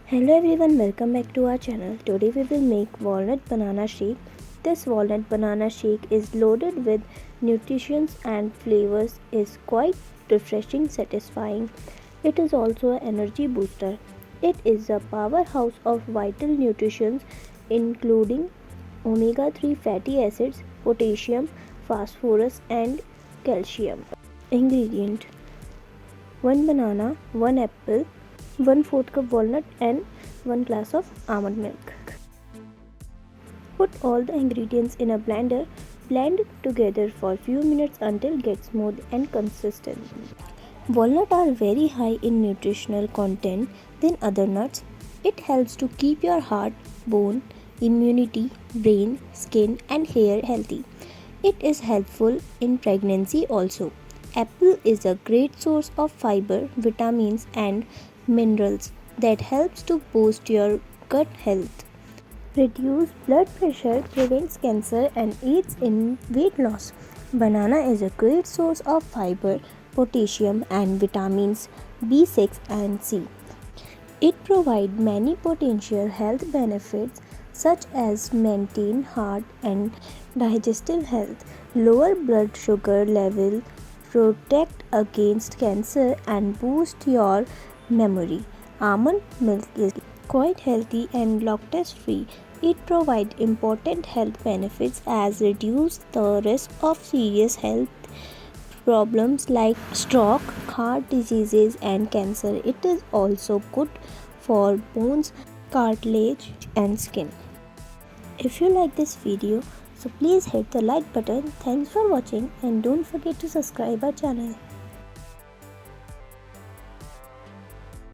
Hello everyone, welcome back to our channel. Today we will make walnut banana shake. This walnut banana shake is loaded with nutrients and flavors, is quite refreshing, satisfying. It is also an energy booster. It is a powerhouse of vital nutrients including omega-3 fatty acids, potassium, phosphorus and calcium. Ingredient: 1 banana, 1 apple, 1/4 cup walnut and 1 glass of almond milk. Put all the ingredients in a blender, blend together for a few minutes until it gets smooth and consistent. Walnuts are very high in nutritional content than other nuts. It helps to keep your heart, bone, immunity, brain, skin and hair healthy. It is helpful in pregnancy also. Apple is a great source of fiber, vitamins and minerals that helps to boost your gut health, reduce blood pressure, prevents cancer and aids in weight loss. Banana is a great source of fiber, potassium and vitamins B6 and C. It provides many potential health benefits such as maintain heart and digestive health, lower blood sugar level, protect against cancer and boost your memory. Almond milk is quite healthy and lactose free. It provides important health benefits as reduce the risk of serious health problems like stroke, heart diseases and cancer. It is also good for bones, cartilage and skin. If you like this video, so please hit the like button. Thanks for watching and don't forget to subscribe our channel.